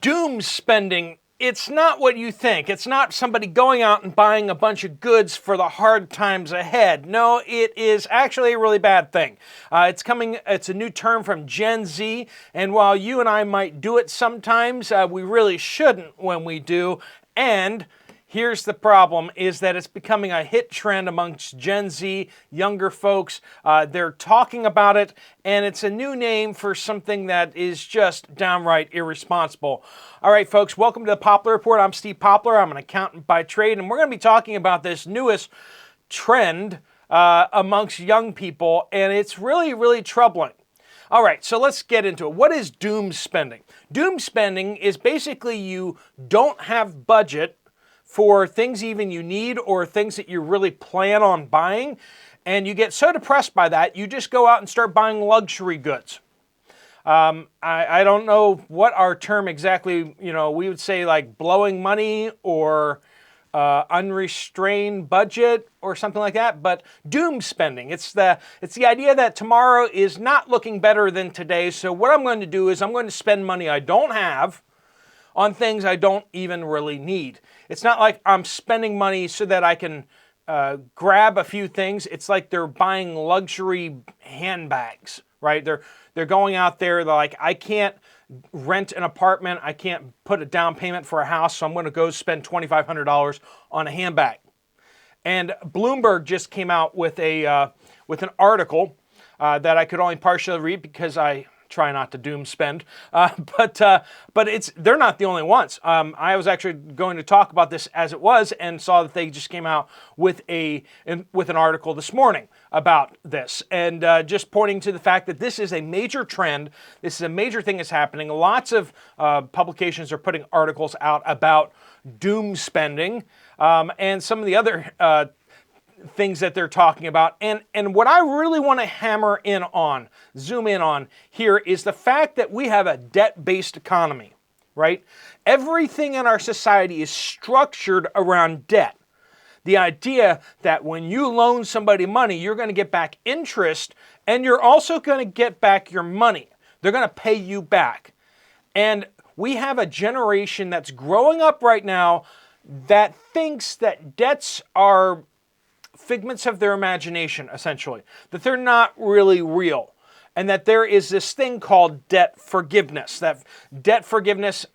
Doom spending, it's not what you think. It's not somebody going out and buying a bunch of goods for the hard times ahead. No, it is actually a really bad thing. It's a new term from Gen Z, and while you and I might do it sometimes, we really shouldn't when we do. And here's the problem, is that it's becoming a hit trend amongst Gen Z, younger folks. They're talking about it, and it's a new name for something that is just downright irresponsible. All right, folks, welcome to the Poplar Report. I'm Steve Poplar. I'm an accountant by trade, and we're going to be talking about this newest trend amongst young people, and it's really, really troubling. All right, so let's get into it. What is doom spending? Doom spending is basically you don't have budget for things even you need or things that you really plan on buying, and you get so depressed by that, you just go out and start buying luxury goods. I don't know what our term exactly, we would say like blowing money or unrestrained budget or something like that, but doom spending. It's the idea that tomorrow is not looking better than today, so what I'm going to do is I'm going to spend money I don't have on things I don't even really need. It's not like I'm spending money so that I can grab a few things. It's like they're buying luxury handbags, right? They're going out there, they're like, I can't rent an apartment, I can't put a down payment for a house, so I'm going to go spend $2,500 on a handbag. And Bloomberg just came out with an article that I could only partially read because I try not to doom spend, but they're not the only ones. I was actually going to talk about this as it was, and saw that they just came out with an article this morning about this, and just pointing to the fact that this is a major trend. This is a major thing that's happening. Lots of publications are putting articles out about doom spending, and some of the other things that they're talking about. And what I really want to zoom in on here is the fact that we have a debt-based economy, right? Everything in our society is structured around debt. The idea that when you loan somebody money, you're going to get back interest, and you're also going to get back your money. They're going to pay you back. And we have a generation that's growing up right now that thinks that debts are figments of their imagination, essentially, that they're not really real, and that there is this thing called debt forgiveness. That debt forgiveness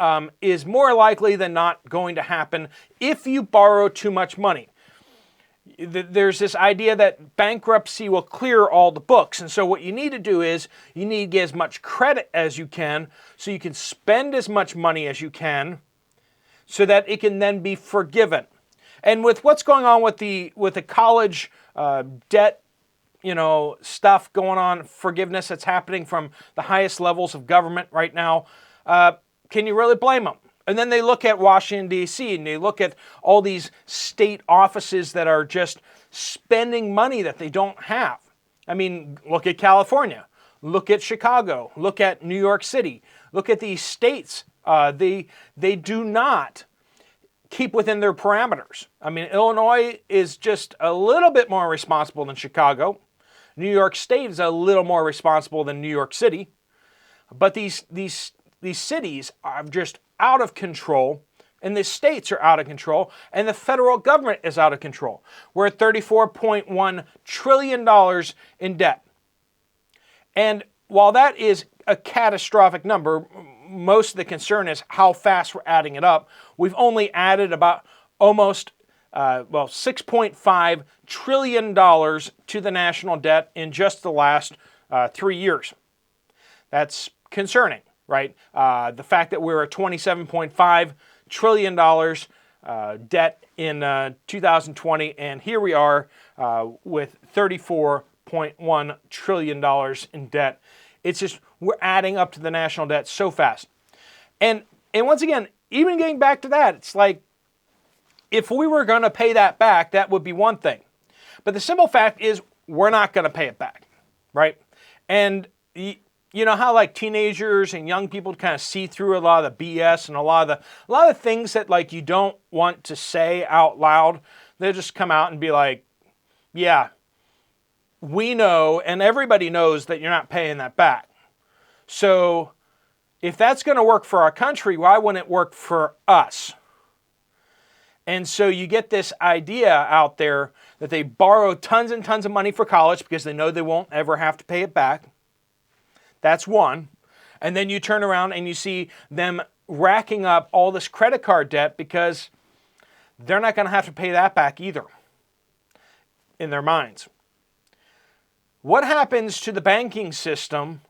is more likely than not going to happen if you borrow too much money. There's this idea that bankruptcy will clear all the books, and so what you need to do is you need to get as much credit as you can, so you can spend as much money as you can, so that it can then be forgiven. And with what's going on with the college debt, stuff going on, forgiveness that's happening from the highest levels of government right now, can you really blame them? And then they look at Washington, D.C., and they look at all these state offices that are just spending money that they don't have. I mean, look at California, look at Chicago, look at New York City, look at these states. They do not keep within their parameters. I mean, Illinois is just a little bit more responsible than Chicago. New York State is a little more responsible than New York City. But these cities are just out of control, and the states are out of control, and the federal government is out of control. We're at $34.1 trillion in debt. And while that is a catastrophic number, most of the concern is how fast we're adding it up. We've only added about almost $6.5 trillion to the national debt in just the last 3 years. That's concerning, right? The fact that we're at $27.5 trillion debt in 2020, and here we are with $34.1 trillion in debt. It's just, we're adding up to the national debt so fast. And once again, even getting back to that, it's like, if we were going to pay that back, that would be one thing. But the simple fact is, we're not going to pay it back, right? And you know how like teenagers and young people kind of see through a lot of the BS and a lot of the things that like you don't want to say out loud. They'll just come out and be like, yeah, we know, and everybody knows that you're not paying that back. So if that's going to work for our country, why wouldn't it work for us? And so you get this idea out there that they borrow tons and tons of money for college because they know they won't ever have to pay it back. That's one. And then you turn around and you see them racking up all this credit card debt because they're not going to have to pay that back either in their minds. What happens to the banking system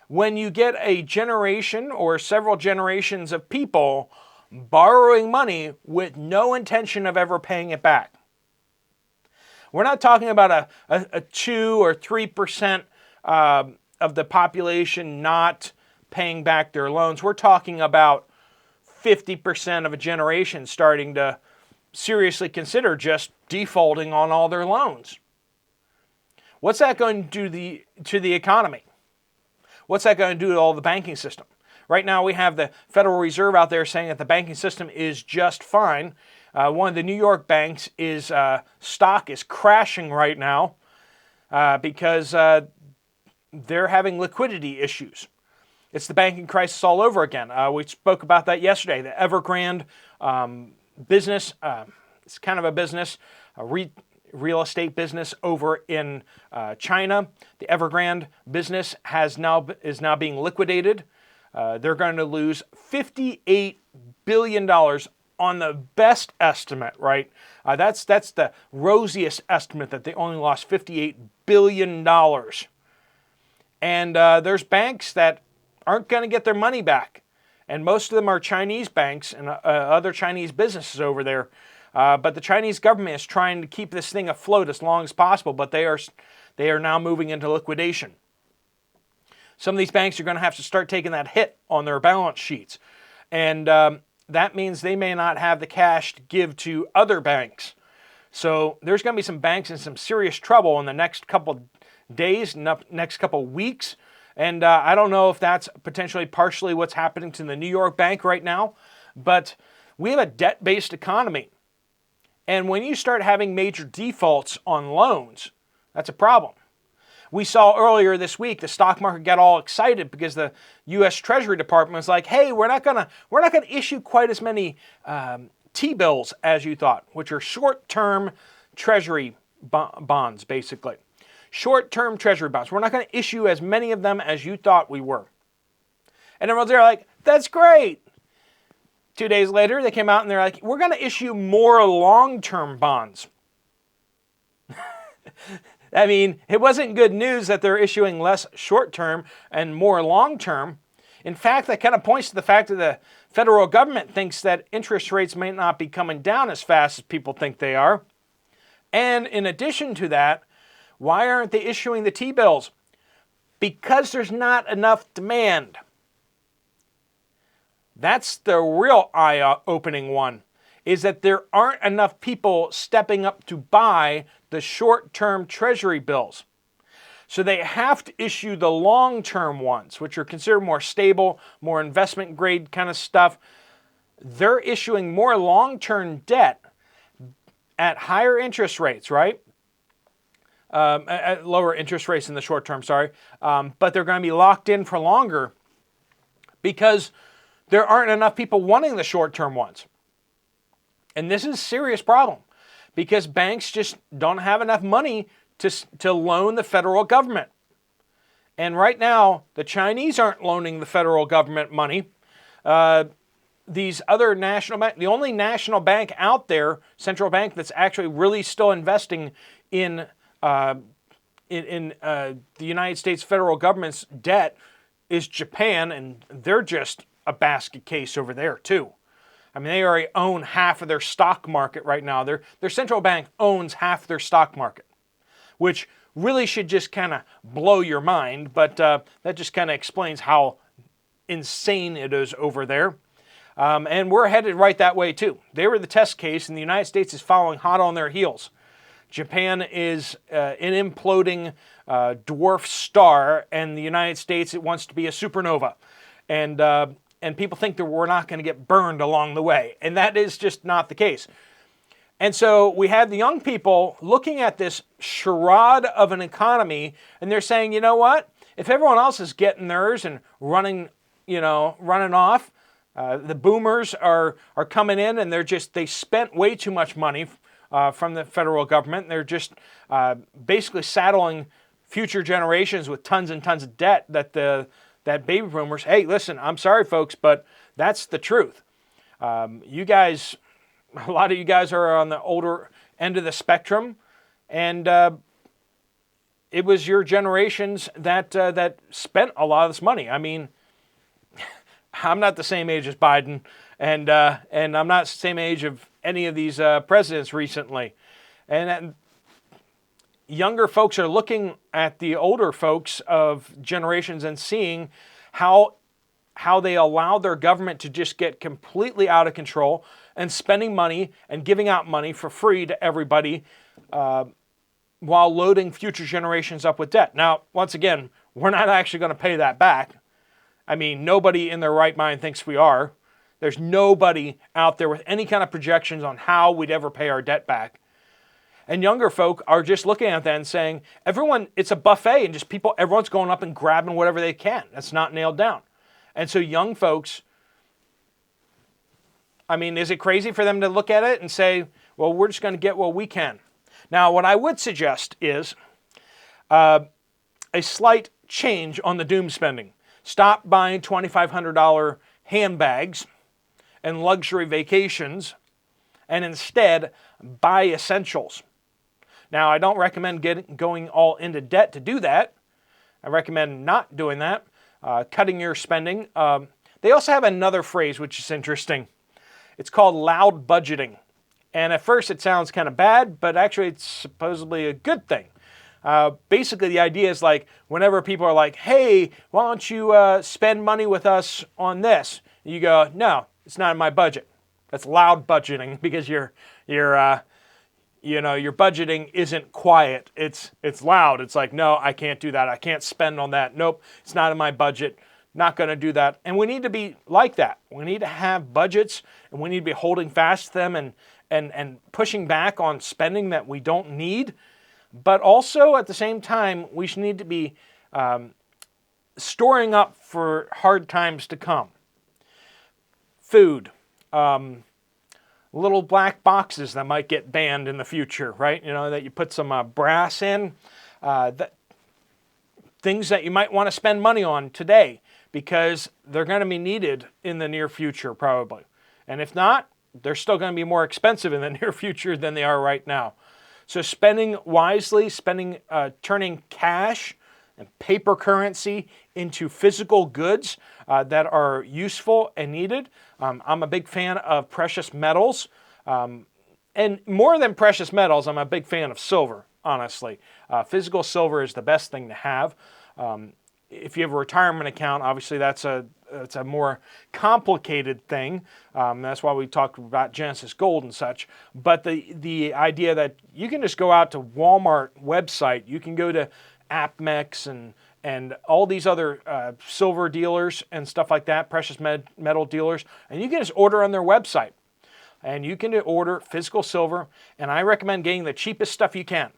when you get a generation or several generations of people borrowing money with no intention of ever paying it back? We're not talking about a 2 or 3% of the population not paying back their loans. We're talking about 50% of a generation starting to seriously consider just defaulting on all their loans. What's that going to do to the economy? What's that going to do to all the banking system? Right now we have the Federal Reserve out there saying that the banking system is just fine. One of the New York banks' stock is crashing right now because they're having liquidity issues. It's the banking crisis all over again. We spoke about that yesterday. The Evergrande business, it's kind of a business, a real estate business over in China. The Evergrande business is now being liquidated. They're going to lose $58 billion on the best estimate, right? That's the rosiest estimate, that they only lost $58 billion. And there's banks that aren't going to get their money back. And most of them are Chinese banks and other Chinese businesses over there. But the Chinese government is trying to keep this thing afloat as long as possible, but they are now moving into liquidation. Some of these banks are going to have to start taking that hit on their balance sheets. And that means they may not have the cash to give to other banks. So there's going to be some banks in some serious trouble in the next couple days, next couple weeks. And I don't know if that's potentially partially what's happening to the New York bank right now. But we have a debt-based economy. And when you start having major defaults on loans, that's a problem. We saw earlier this week the stock market got all excited because the U.S. Treasury Department was like, "Hey, we're not gonna issue quite as many T-bills as you thought," which are short-term Treasury bonds, basically. Short-term Treasury bonds. We're not going to issue as many of them as you thought we were. And everyone's there like, "That's great." 2 days later, they came out and they're like, "We're going to issue more long-term bonds." I mean, it wasn't good news that they're issuing less short-term and more long-term. In fact, that kind of points to the fact that the federal government thinks that interest rates may not be coming down as fast as people think they are. And in addition to that, why aren't they issuing the T-bills? Because there's not enough demand. That's the real eye-opening one, is that there aren't enough people stepping up to buy the short-term Treasury bills. So they have to issue the long-term ones, which are considered more stable, more investment grade kind of stuff. They're issuing more long-term debt at higher interest rates, right? At lower interest rates in the short term, but they're going to be locked in for longer because there aren't enough people wanting the short-term ones. And this is a serious problem because banks just don't have enough money to loan the federal government. And right now, the Chinese aren't loaning the federal government money. These other national banks, the only national bank out there, central bank, that's actually really still investing in the United States federal government's debt is Japan, and they're just a basket case over there too. I mean, they already own half of their stock market right now. Their central bank owns half their stock market, which really should just kind of blow your mind, but that just kind of explains how insane it is over there. And we're headed right that way too. They were the test case, and the United States is following hot on their heels. Japan is an imploding dwarf star, and the United States, it wants to be a supernova. And people think that we're not going to get burned along the way. And that is just not the case. And so we have the young people looking at this charade of an economy, and they're saying, you know what? If everyone else is getting theirs and running running off. The boomers are coming in, and they spent way too much money from the federal government. They're just basically saddling future generations with tons and tons of debt that baby boomers. Hey, listen, I'm sorry, folks, but that's the truth. You guys, a lot of you guys are on the older end of the spectrum, and it was your generations that spent a lot of this money. I mean, I'm not the same age as Biden, and I'm not the same age of any of these presidents recently. And younger folks are looking at the older folks of generations and seeing how they allow their government to just get completely out of control and spending money and giving out money for free to everybody while loading future generations up with debt. Now, once again, we're not actually going to pay that back. I mean, nobody in their right mind thinks we are. There's nobody out there with any kind of projections on how we'd ever pay our debt back. And younger folk are just looking at that and saying, it's a buffet and everyone's going up and grabbing whatever they can. That's not nailed down. And so young folks, I mean, is it crazy for them to look at it and say, well, we're just going to get what we can? Now, what I would suggest is a slight change on the doom spending. Stop buying $2,500 handbags and luxury vacations, and instead buy essentials. Now, I don't recommend going all into debt to do that. I recommend not doing that, cutting your spending. They also have another phrase which is interesting. It's called loud budgeting. And at first it sounds kind of bad, but actually it's supposedly a good thing. Basically, the idea is like whenever people are like, hey, why don't you spend money with us on this? You go, no, it's not in my budget. That's loud budgeting because your budgeting isn't quiet. It's loud. It's like, no, I can't do that. I can't spend on that. Nope, it's not in my budget. Not going to do that. And we need to be like that. We need to have budgets, and we need to be holding fast to them and pushing back on spending that we don't need. But also, at the same time, we should need to be storing up for hard times to come. Food. Little black boxes that might get banned in the future, right? That you put some brass in. Things that you might want to spend money on today because they're going to be needed in the near future, probably. And if not, they're still going to be more expensive in the near future than they are right now. So spending wisely, turning cash and paper currency into physical goods that are useful and needed. I'm a big fan of precious metals. And more than precious metals, I'm a big fan of silver, honestly. Physical silver is the best thing to have. If you have a retirement account, obviously that's a more complicated thing. That's why we talked about Genesis Gold and such. But the idea that you can just go out to Walmart website, you can go to AppMex and all these other silver dealers and stuff like that, precious metal dealers, and you can just order on their website. And you can order physical silver, and I recommend getting the cheapest stuff you can.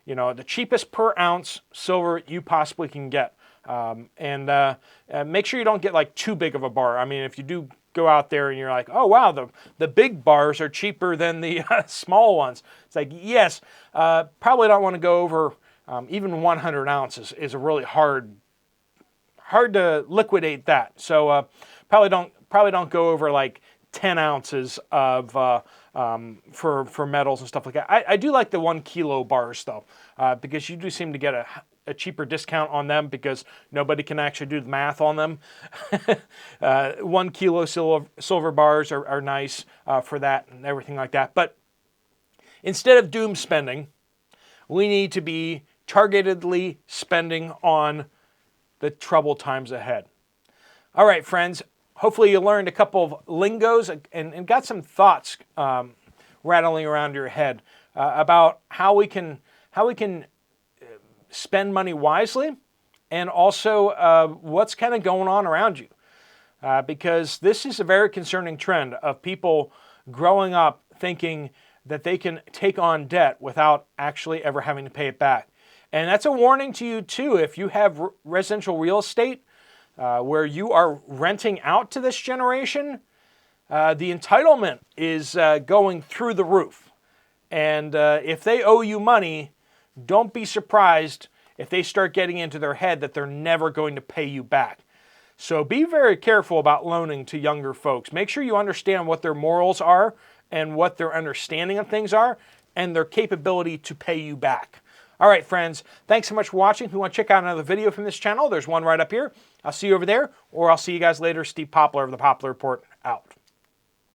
The cheapest per ounce silver you possibly can get. And make sure you don't get like too big of a bar. I mean, if you do go out there and you're like, oh wow, the big bars are cheaper than the small ones. It's like, yes, probably don't want to go over even 100 ounces is a really hard to liquidate that. So probably don't go over like 10 ounces of for metals and stuff like that. I do like the 1 kilo bars though, because you do seem to get a cheaper discount on them because nobody can actually do the math on them. 1 kilo silver bars are nice for that and everything like that. But instead of doom spending, we need to be targetedly spending on the troubled times ahead. All right, friends. Hopefully you learned a couple of lingos and got some thoughts rattling around your head about how we can spend money wisely, and also what's kind of going on around you. Because this is a very concerning trend of people growing up thinking that they can take on debt without actually ever having to pay it back. And that's a warning to you too. If you have residential real estate, where you are renting out to this generation, the entitlement is going through the roof. And if they owe you money, don't be surprised if they start getting into their head that they're never going to pay you back. So be very careful about loaning to younger folks. Make sure you understand what their morals are and what their understanding of things are and their capability to pay you back. All right, friends, thanks so much for watching. If you want to check out another video from this channel, there's one right up here. I'll see you over there, or I'll see you guys later. Steve Poplar of the Poplar Report, out.